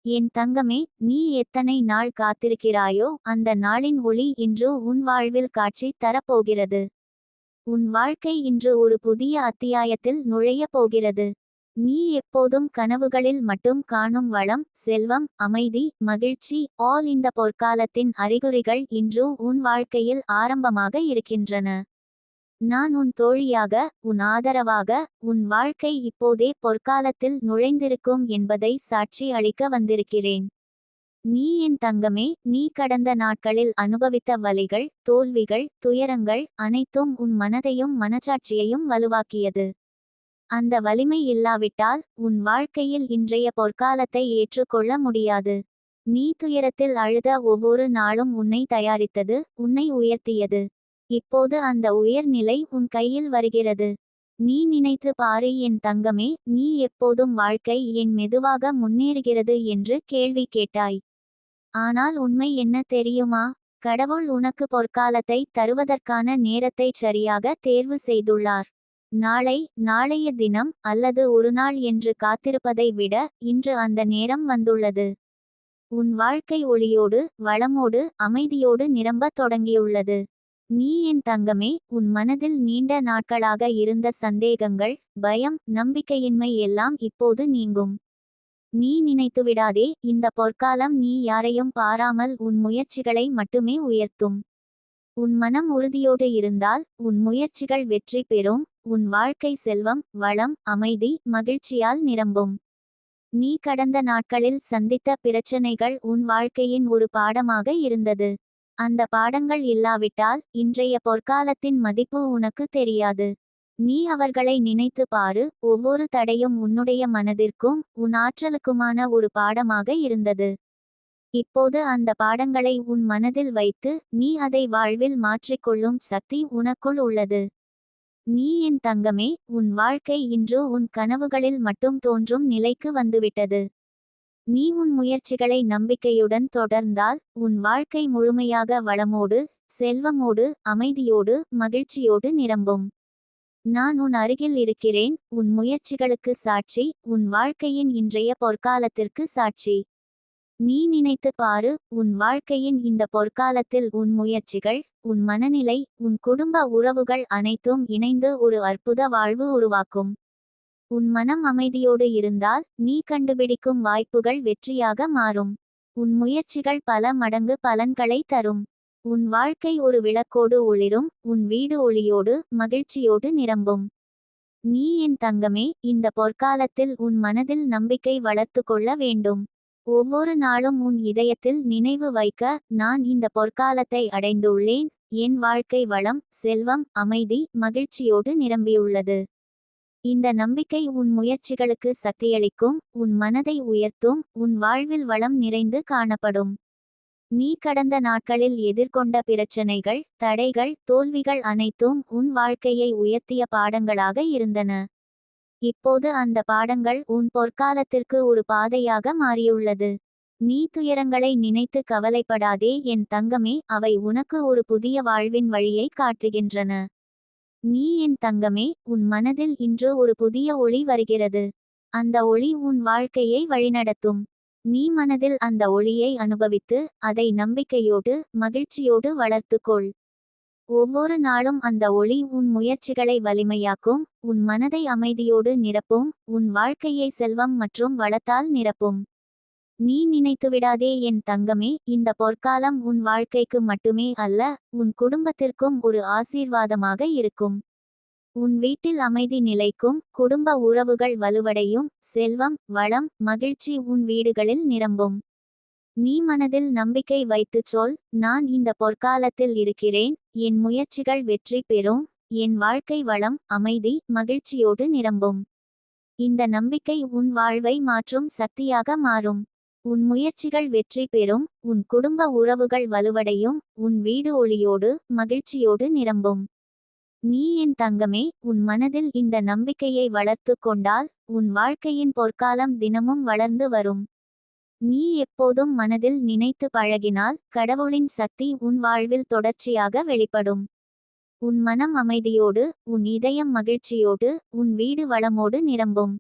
என் தங்கமே, நீ எத்தனை நாள் காத்திருக்கிறாயோ அந்த நாளின் ஒளி இன்று உன் வாழ்வில் காட்சி தரப்போகிறது. உன் வாழ்க்கை இன்று ஒரு புதிய அத்தியாயத்தில் நுழையப் போகிறது. நீ எப்போதும் கனவுகளில் மட்டும் காணும் வளம், செல்வம், அமைதி, மகிழ்ச்சி, ஆல் இந்த பொற்காலத்தின் அறிகுறிகள் இன்று உன் வாழ்க்கையில் ஆரம்பமாக இருக்கின்றன. நான் உன் தோழியாக, உன் ஆதரவாக, உன் வாழ்க்கை இப்போதே பொற்காலத்தில் நுழைந்திருக்கும் என்பதை சாட்சி அளிக்க வந்திருக்கிறேன். நீ என் தங்கமே, நீ கடந்த நாட்களில் அனுபவித்த வலிகள், தோல்விகள், துயரங்கள் அனைத்தும் உன் மனதையும் மனச்சாட்சியையும் வலுவாக்கியது. அந்த வலிமை இல்லாவிட்டால் உன் வாழ்க்கையில் இன்றைய பொற்காலத்தை ஏற்றுக்கொள்ள முடியாது. நீ துயரத்தில் அழுத ஒவ்வொரு நாளும் உன்னை தயாரித்தது, உன்னை உயர்த்தியது. இப்போது அந்த உயர்நிலை உன் கையில் வருகிறது. நீ நினைத்து பாரு என் தங்கமே, நீ எப்போதும் வாழ்க்கை ஏன் மெதுவாக முன்னேறுகிறது என்று கேள்வி கேட்டாய். ஆனால் உண்மை என்ன தெரியுமா? கடவுள் உனக்கு பொற்காலத்தை தருவதற்கான நேரத்தை சரியாக தேர்வு செய்துள்ளார். நாளை, நாளைய தினம் அல்லது ஒரு நாள் என்று காத்திருப்பதை விட இன்று அந்த நேரம் வந்துள்ளது. உன் வாழ்க்கை ஒளியோடு, வளமோடு, அமைதியோடு நிரம்பத் தொடங்கியுள்ளது. நீ என் தங்கமே, உன் மனதில் நீண்ட நாட்களாக இருந்த சந்தேகங்கள், பயம், நம்பிக்கையின்மை எல்லாம் இப்போது நீங்கும். நீ நினைத்துவிடாதே, இந்த பொற்காலம் நீ யாரையும் பாராமல் உன் முயற்சிகளை மட்டுமே உயர்த்தும். உன் மனம் உறுதியோடு இருந்தால் உன் முயற்சிகள் வெற்றி பெறும். உன் வாழ்க்கை செல்வம், வளம், அமைதி, மகிழ்ச்சியால் நிரம்பும். நீ கடந்த நாட்களில் சந்தித்த பிரச்சனைகள் உன் வாழ்க்கையின் ஒரு பாடமாக இருந்தது. அந்த பாடங்கள் இல்லாவிட்டால் இன்றைய பொற்காலத்தின் மதிப்பு உனக்கு தெரியாது. நீ அவர்களை நினைத்து பாரு, ஒவ்வொரு தடையும் உன்னுடைய மனதிற்கும் உன் ஆற்றலுக்குமான ஒரு பாடமாக இருந்தது. இப்போது அந்த பாடங்களை உன் மனதில் வைத்து நீ அதை வாழ்வில் மாற்றிக்கொள்ளும் சக்தி உனக்குள் உள்ளது. நீ என் தங்கமே, உன் வாழ்க்கை இன்று உன் கனவுகளில் மட்டும் தோன்றும் நிலைக்கு வந்துவிட்டது. நீ உன் முயற்சிகளை நம்பிக்கையுடன் தொடர்ந்தால் உன் வாழ்க்கை முழுமையாக வளமோடு, செல்வமோடு, அமைதியோடு, மகிழ்ச்சியோடு நிரம்பும். நான் உன் அருகில் இருக்கிறேன், உன் முயற்சிகளுக்கு சாட்சி, உன் வாழ்க்கையின் இன்றைய பொற்காலத்திற்கு சாட்சி. நீ நினைத்து பாரு, உன் வாழ்க்கையின் இந்த பொற்காலத்தில் உன் முயற்சிகள், உன் மனநிலை, உன் குடும்ப உறவுகள் அனைத்தும் இணைந்து ஒரு அற்புத வாழ்வு உருவாக்கும். உன் மனம் அமைதியோடு இருந்தால் நீ கண்டுபிடிக்கும் வாய்ப்புகள் வெற்றியாக மாறும். உன் முயற்சிகள் பல மடங்கு பலன்களை தரும். உன் வாழ்க்கை ஒரு விளக்கோடு ஒளிரும், உன் வீடு ஒளியோடு, மகிழ்ச்சியோடு நிரம்பும். நீ என் தங்கமே, இந்த பொற்காலத்தில் உன் மனதில் நம்பிக்கை வளர்த்து கொள்ள வேண்டும். ஒவ்வொரு நாளும் உன் இதயத்தில் நினைவு வைக்க, நான் இந்த பொற்காலத்தை அடைந்துள்ளேன், என் வாழ்க்கை வளம், செல்வம், அமைதி, மகிழ்ச்சியோடு நிரம்பியுள்ளது. இந்த நம்பிக்கை உன் முயற்சிகளுக்கு சக்தியளிக்கும், உன் மனதை உயர்த்தும், உன் வாழ்வில் வளம் நிறைந்து காணப்படும். நீ கடந்த நாட்களில் எதிர்கொண்ட பிரச்சனைகள், தடைகள், தோல்விகள் அனைத்தும் உன் வாழ்க்கையை உயர்த்திய பாடங்களாக இருந்தன. இப்போது அந்த பாடங்கள் உன் பொற்காலத்திற்கு ஒரு பாதையாக மாறியுள்ளது. நீ துயரங்களை நினைத்து கவலைப்படாதே என் தங்கமே, அவை உனக்கு ஒரு புதிய வாழ்வின் வழியை காட்டுகின்றன. நீ என் தங்கமே, உன் மனதில் இன்று ஒரு புதிய ஒளி வருகிறது. அந்த ஒளி உன் வாழ்க்கையை வழிநடத்தும். நீ மனதில் அந்த ஒளியை அனுபவித்து அதை நம்பிக்கையோடு, மகிழ்ச்சியோடு வளர்த்துக்கொள். ஒவ்வொரு நாளும் அந்த ஒளி உன் முயற்சிகளை வலிமையாக்கும், உன் மனதை அமைதியோடு நிரப்பும், உன் வாழ்க்கையை செல்வம் மற்றும் வளத்தால் நிரப்பும். நீ நினைத்துவிடாதே என் தங்கமே, இந்த பொற்காலம் உன் வாழ்க்கைக்கு மட்டுமே அல்ல, உன் குடும்பத்திற்கும் ஒரு ஆசீர்வாதமாக இருக்கும். உன் வீட்டில் அமைதி நிலைக்கும், குடும்ப உறவுகள் வலுவடையும், செல்வம், வளம், மகிழ்ச்சி உன் வீடுகளில் நிரம்பும். நீ மனதில் நம்பிக்கை வைத்துச் சொல், நான் இந்த பொற்காலத்தில் இருக்கிறேன், என் முயற்சிகள் வெற்றி பெறும், என் வாழ்க்கை வளம், அமைதி, மகிழ்ச்சியோடு நிரம்பும். இந்த நம்பிக்கை உன் வாழ்வை மாற்றும் சக்தியாக மாறும். உன் முயற்சிகள் வெற்றி பெறும், உன் குடும்ப உறவுகள் வலுவடையும், உன் வீடு ஒளியோடு, மகிழ்ச்சியோடு நிரம்பும். நீ என் தங்கமே, உன் மனதில் இந்த நம்பிக்கையை வளர்த்து கொண்டால் உன் வாழ்க்கையின் பொற்காலம் தினமும் வளர்ந்து வரும். நீ எப்போதும் மனதில் நினைத்து பழகினால் கடவுளின் சக்தி உன் வாழ்வில் தொடர்ச்சியாக வெளிப்படும். உன் மனம் அமைதியோடு, உன் இதயம் மகிழ்ச்சியோடு, உன் வீடு வளமோடு நிரம்பும்.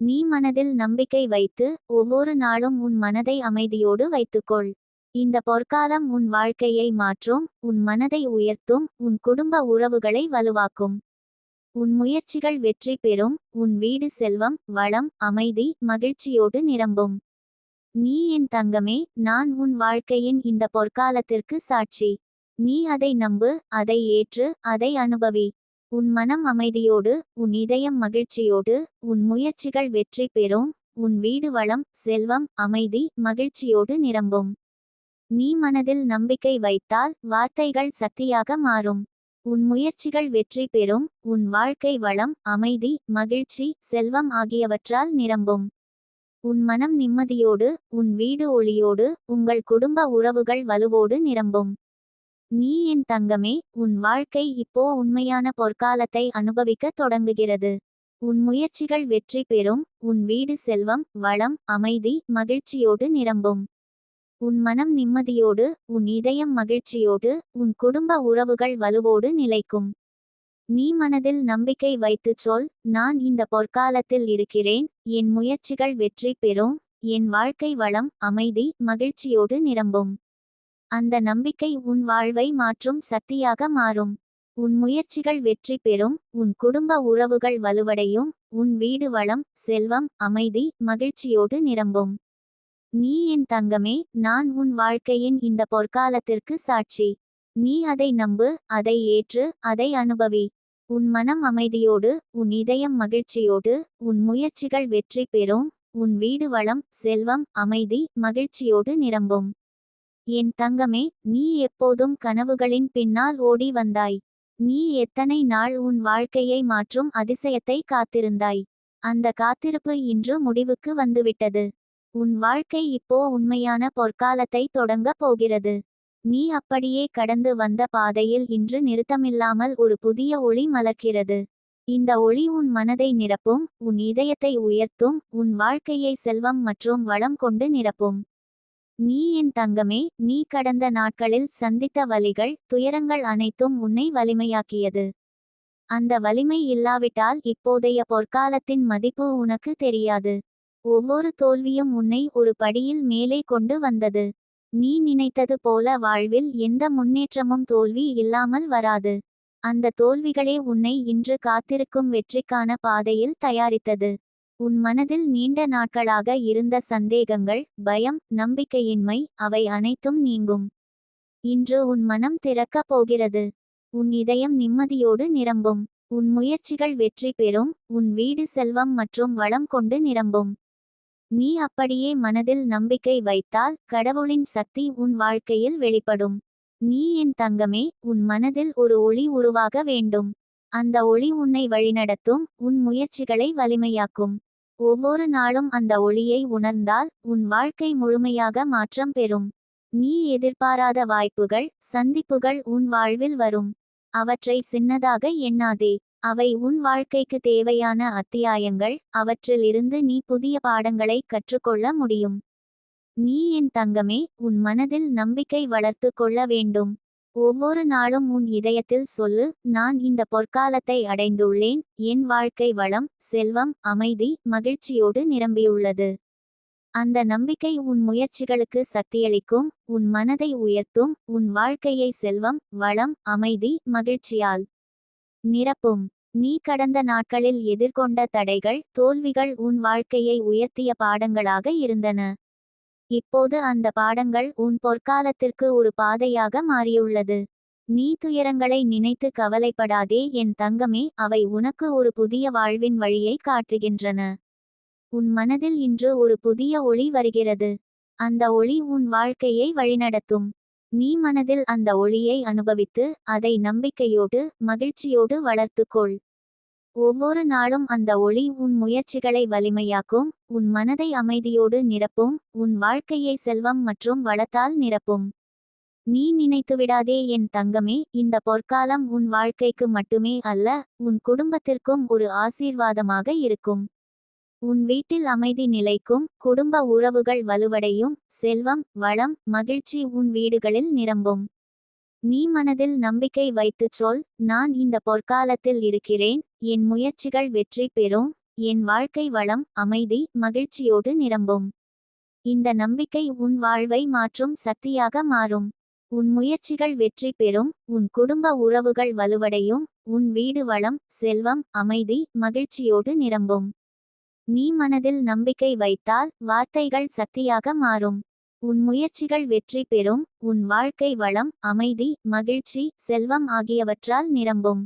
நீ மனதில் நம்பிக்கை வைத்து ஒவ்வொரு நாளும் உன் மனதை அமைதியோடு வைத்துக்கொள். இந்த பொற்காலம் உன் வாழ்க்கையை மாற்றும், உன் மனதை உயர்த்தும், உன் குடும்ப உறவுகளை வலுவாக்கும். உன் முயற்சிகள் வெற்றி பெறும், உன் வீடு செல்வம், வளம், அமைதி, மகிழ்ச்சியோடு நிரம்பும். நீ என் தங்கமே, நான் உன் வாழ்க்கையின் இந்த பொற்காலத்திற்கு சாட்சி. நீ அதை நம்பு, அதை ஏற்று, அதை அனுபவி. உன் மனம் அமைதியோடு, உன் இதயம் மகிழ்ச்சியோடு, உன் முயற்சிகள் வெற்றி பெறும், உன் வீடு வளம், செல்வம், அமைதி, மகிழ்ச்சியோடு நிரம்பும். நீ மனதில் நம்பிக்கை வைத்தால் வார்த்தைகள் சக்தியாக மாறும். உன் முயற்சிகள் வெற்றி பெறும், உன் வாழ்க்கை வளம், அமைதி, மகிழ்ச்சி, செல்வம் ஆகியவற்றால் நிரம்பும். உன் மனம் நிம்மதியோடு, உன் வீடு ஒளியோடு, உங்கள் குடும்ப உறவுகள் வலுவோடு நிரம்பும். நீ என் தங்கமே, உன் வாழ்க்கை இப்போ உண்மையான பொற்காலத்தை அனுபவிக்க தொடங்குகிறது. உன் முயற்சிகள் வெற்றி பெறும், உன் வீடு செல்வம், வளம், அமைதி, மகிழ்ச்சியோடு நிரம்பும். உன் மனம் நிம்மதியோடு, உன் இதயம் மகிழ்ச்சியோடு, உன் குடும்ப உறவுகள் வலுவோடு நிலைக்கும். நீ மனதில் நம்பிக்கை வைத்துச் சொல், நான் இந்த பொற்காலத்தில் இருக்கிறேன், என் முயற்சிகள் வெற்றி பெறும், என் வாழ்க்கை வளம், அமைதி, மகிழ்ச்சியோடு நிரம்பும். அந்த நம்பிக்கை உன் வாழ்வை மாற்றும் சக்தியாக மாறும். உன் முயற்சிகள் வெற்றி பெறும், உன் குடும்ப உறவுகள் வலுவடையும், உன் வீடு வளம், செல்வம், அமைதி, மகிழ்ச்சியோடு நிரம்பும். நீ என் தங்கமே, நான் உன் வாழ்க்கையின் இந்த பொற்காலத்திற்கு சாட்சி. நீ அதை நம்பு, அதை ஏற்று, அதை அனுபவி. உன் மனம் அமைதியோடு, உன் இதயம் மகிழ்ச்சியோடு, உன் முயற்சிகள் வெற்றி பெறும், உன் வீடு வளம், செல்வம், அமைதி, மகிழ்ச்சியோடு நிரம்பும். என் தங்கமே, நீ எப்போதும் கனவுகளின் பின்னால் ஓடி வந்தாய். நீ எத்தனை நாள் உன் வாழ்க்கையை மாற்றும் அதிசயத்தை காத்திருந்தாய். அந்த காத்திருப்பு இன்று முடிவுக்கு வந்துவிட்டது. உன் வாழ்க்கை இப்போ உண்மையான பொற்காலத்தை தொடங்கப் போகிறது. நீ அப்படியே கடந்து வந்த பாதையில் இன்று நிறுத்தமில்லாமல் ஒரு புதிய ஒளி மலர்கிறது. இந்த ஒளி உன் மனதை நிரப்பும், உன் இதயத்தை உயர்த்தும், உன் வாழ்க்கையை செல்வம் மற்றும் வளம் கொண்டு நிரப்பும். நீ என் தங்கமே, நீ கடந்த நாட்களில் சந்தித்த வலிகள், துயரங்கள் அனைத்தும் உன்னை வலிமையாக்கியது. அந்த வலிமை இல்லாவிட்டால் இப்போதைய பொற்காலத்தின் மதிப்பு உனக்கு தெரியாது. ஒவ்வொரு தோல்வியும் உன்னை ஒரு படியில் மேலே கொண்டு வந்தது. நீ நினைத்தது போல வாழ்வில் எந்த முன்னேற்றமும் தோல்வி இல்லாமல் வராது. அந்த தோல்விகளே உன்னை இன்று காத்திருக்கும் வெற்றிக்கான பாதையில் தயாரித்தது. உன் மனதில் நீண்ட நாட்களாக இருந்த சந்தேகங்கள், பயம், நம்பிக்கையின்மை, அவை அனைத்தும் நீங்கும். இன்று உன் மனம் திறக்கப் போகிறது. உன் இதயம் நிம்மதியோடு நிரம்பும். உன் முயற்சிகள் வெற்றி பெறும், உன் வீடு செல்வம் மற்றும் வளம் கொண்டு நிரம்பும். நீ அப்படியே மனதில் நம்பிக்கை வைத்தால் கடவுளின் சக்தி உன் வாழ்க்கையில் வெளிப்படும். நீ என் தங்கமே, உன் மனதில் ஒரு ஒளி உருவாக வேண்டும். அந்த ஒளி உன்னை வழிநடத்தும், உன் முயற்சிகளை வலிமையாக்கும். ஒவ்வொரு நாளும் அந்த ஒளியை உணர்ந்தால் உன் வாழ்க்கை முழுமையாக மாற்றம் பெறும். நீ எதிர்பாராத வாய்ப்புகள், சந்திப்புகள் உன் வாழ்வில் வரும். அவற்றை சின்னதாக எண்ணாதே. அவை உன் வாழ்க்கைக்கு தேவையான அத்தியாயங்கள். அவற்றில் இருந்து நீ புதிய பாடங்களை கற்றுக்கொள்ள முடியும். நீ என் தங்கமே, உன் மனதில் நம்பிக்கை வளர்த்து கொள்ள வேண்டும். ஒவ்வொரு நாளும் உன் இதயத்தில் சொல்லு, நான் இந்த பொற்காலத்தை அடைந்துள்ளேன், என் வாழ்க்கை வளம், செல்வம், அமைதி, மகிழ்ச்சியோடு நிரம்பியுள்ளது. அந்த நம்பிக்கை உன் முயற்சிகளுக்கு சக்தியளிக்கும், உன் மனதை உயர்த்தும், உன் வாழ்க்கையை செல்வம், வளம், அமைதி, மகிழ்ச்சியால் நிரப்பும். நீ கடந்த நாட்களில் எதிர்கொண்ட தடைகள், தோல்விகள் உன் வாழ்க்கையை உயர்த்திய பாடங்களாக இருந்தன. இப்போது அந்த பாடங்கள் உன் பொற்காலத்திற்கு ஒரு பாதையாக மாறியுள்ளது. நீ துயரங்களை நினைத்து கவலைப்படாதே என் தங்கமே, அவை உனக்கு ஒரு புதிய வாழ்வின் வழியை காட்டுகின்றன. உன் மனதில் இன்று ஒரு புதிய ஒளி வருகிறது. அந்த ஒளி உன் வாழ்க்கையை வழிநடத்தும். நீ மனதில் அந்த ஒளியை அனுபவித்து அதை நம்பிக்கையோடு, மகிழ்ச்சியோடு வளர்த்துக்கொள். ஒவ்வொரு நாளும் அந்த ஒளி உன் முயற்சிகளை வலிமையாக்கும், உன் மனதை அமைதியோடு நிரப்பும், உன் வாழ்க்கையை செல்வம் மற்றும் வளத்தால் நிரப்பும். நீ நினைத்துவிடாதே என் தங்கமே, இந்த பொற்காலம் உன் வாழ்க்கைக்கு மட்டுமே அல்ல, உன் குடும்பத்திற்கும் ஒரு ஆசீர்வாதமாக இருக்கும். உன் வீட்டில் அமைதி நிலைக்கும், குடும்ப உறவுகள் வலுவடையும், செல்வம், வளம், மகிழ்ச்சி உன் வீடுகளில் நிரம்பும். நீ மனதில் நம்பிக்கை வைத்துச் சொல், நான் இந்த பொற்காலத்தில் இருக்கிறேன், என் முயற்சிகள் வெற்றி பெறும், என் வாழ்க்கை வளம் அமைதி மகிழ்ச்சியோடு நிரம்பும். இந்த நம்பிக்கை உன் வாழ்வை மாற்றும் சக்தியாக மாறும். உன் முயற்சிகள் வெற்றி பெறும், உன் குடும்ப உறவுகள் வலுவடையும், உன் வீடு வளம் செல்வம் அமைதி மகிழ்ச்சியோடு நிரம்பும். நீ மனதில் நம்பிக்கை வைத்தால் வார்த்தைகள் சக்தியாக மாறும். உன் முயற்சிகள் வெற்றி பெறும், உன் வாழ்க்கை வளம் அமைதி மகிழ்ச்சி செல்வம் ஆகியவற்றால் நிரம்பும்.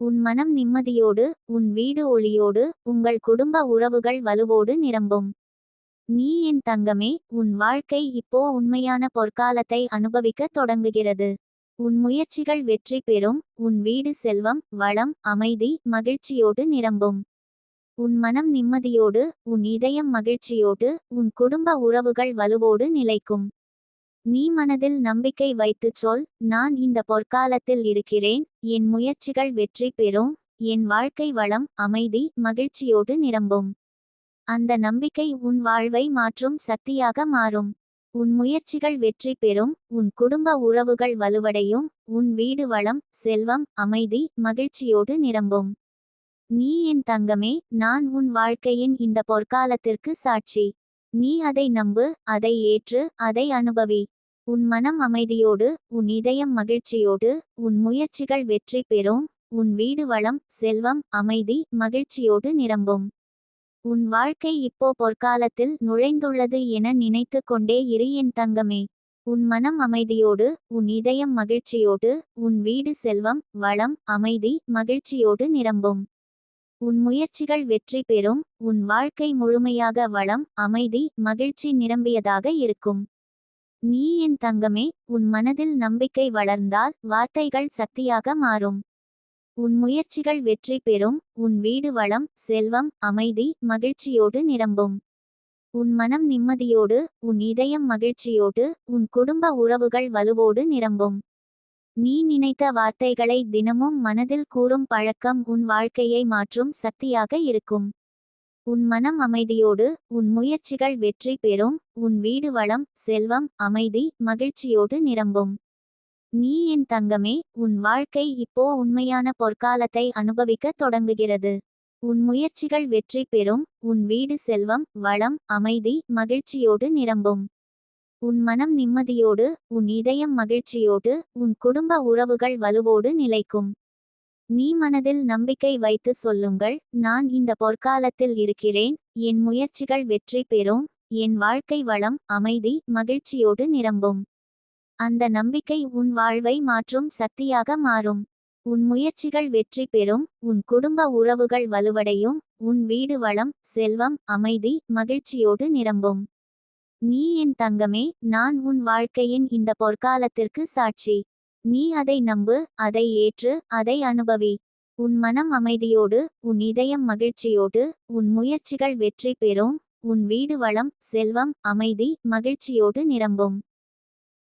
உன் மனம் நிம்மதியோடு, உன் வீடு ஒளியோடு, உங்கள் குடும்ப உறவுகள் வலுவோடு நிரம்பும். நீ என் தங்கமே, உன் வாழ்க்கை இப்போ உண்மையான பொற்காலத்தை அனுபவிக்க தொடங்குகிறது. உன் முயற்சிகள் வெற்றி பெறும், உன் வீடு செல்வம் வளம் அமைதி மகிழ்ச்சியோடு நிரம்பும். உன் மனம் நிம்மதியோடு, உன் இதயம் மகிழ்ச்சியோடு, உன் குடும்ப உறவுகள் வலுவோடு நிலைக்கும். நீ மனதில் நம்பிக்கை வைத்துச் சொல், நான் இந்த பொற்காலத்தில் இருக்கிறேன், என் முயற்சிகள் வெற்றி பெறும், என் வாழ்க்கை வளம் அமைதி மகிழ்ச்சியோடு நிரம்பும். அந்த நம்பிக்கை உன் வாழ்வை மாற்றும் சக்தியாக மாறும். உன் முயற்சிகள் வெற்றி பெறும், உன் குடும்ப உறவுகள் வலுவடையும், உன் வீடு வளம் செல்வம் அமைதி மகிழ்ச்சியோடு நிரம்பும். நீ என் தங்கமே, நான் உன் வாழ்க்கையின் இந்த பொற்காலத்திற்கு சாட்சி. நீ அதை நம்பு, அதை ஏற்று, அதை அனுபவி. உன் மனம் அமைதியோடு, உன் இதயம் மகிழ்ச்சியோடு, உன் முயற்சிகள் வெற்றி பெறும், உன் வீடு வளம் செல்வம் அமைதி மகிழ்ச்சியோடு நிரம்பும். உன் வாழ்க்கை இப்போ பொற்காலத்தில் நுழைந்துள்ளது என நினைத்து கொண்டே இரு என் தங்கமே. உன் மனம் அமைதியோடு, உன் இதயம் மகிழ்ச்சியோடு, உன் வீடு செல்வம் வளம் அமைதி மகிழ்ச்சியோடு நிரம்பும். உன் முயற்சிகள் வெற்றி பெறும், உன் வாழ்க்கை முழுமையாக வளம் அமைதி மகிழ்ச்சி நிரம்பியதாக இருக்கும். நீ என் தங்கமே, உன் மனதில் நம்பிக்கை வளர்ந்தால் வார்த்தைகள் சக்தியாக மாறும். உன் முயற்சிகள் வெற்றி பெறும், உன் வீடு வளம் செல்வம் அமைதி மகிழ்ச்சியோடு நிரம்பும். உன் மனம் நிம்மதியோடு, உன் இதயம் மகிழ்ச்சியோடு, உன் குடும்ப உறவுகள் வலுவோடு நிரம்பும். நீ நினைத்த வார்த்தைகளை தினமும் மனதில் கூறும் பழக்கம் உன் வாழ்க்கையை மாற்றும் சக்தியாக இருக்கும். உன் மனம் அமைதியோடு, உன் முயற்சிகள் வெற்றி பெறும், உன் வீடு வளம் செல்வம் அமைதி மகிழ்ச்சியோடு நிரம்பும். நீ என் தங்கமே, உன் வாழ்க்கை இப்போ உண்மையான பொற்காலத்தை அனுபவிக்க தொடங்குகிறது. உன் முயற்சிகள் வெற்றி பெறும், உன் வீடு செல்வம் வளம் அமைதி மகிழ்ச்சியோடு நிரம்பும். உன் மனம் நிம்மதியோடு, உன் இதயம் மகிழ்ச்சியோடு, உன் குடும்ப உறவுகள் வலுவோடு நிலைக்கும். நீ மனதில் நம்பிக்கை வைத்து சொல்லுங்கள், நான் இந்த பொற்காலத்தில் இருக்கிறேன், என் முயற்சிகள் வெற்றி பெறும், என் வாழ்க்கை வளம் அமைதி மகிழ்ச்சியோடு நிரம்பும். அந்த நம்பிக்கை உன் வாழ்வை மாற்றும் சக்தியாக மாறும். உன் முயற்சிகள் வெற்றி பெறும், உன் குடும்ப உறவுகள் வலுவடையும், உன் வீடு வளம் செல்வம் அமைதி மகிழ்ச்சியோடு நிரம்பும். நீ என் தங்கமே, நான் உன் வாழ்க்கையின் இந்த பொற்காலத்திற்கு சாட்சி. நீ அதை நம்பு, அதை ஏற்று, அதை அனுபவி. உன் மனம் அமைதியோடு, உன் இதயம் மகிழ்ச்சியோடு, உன் முயற்சிகள் வெற்றி பெறும், உன் வீடு வளம் செல்வம் அமைதி மகிழ்ச்சியோடு நிரம்பும்.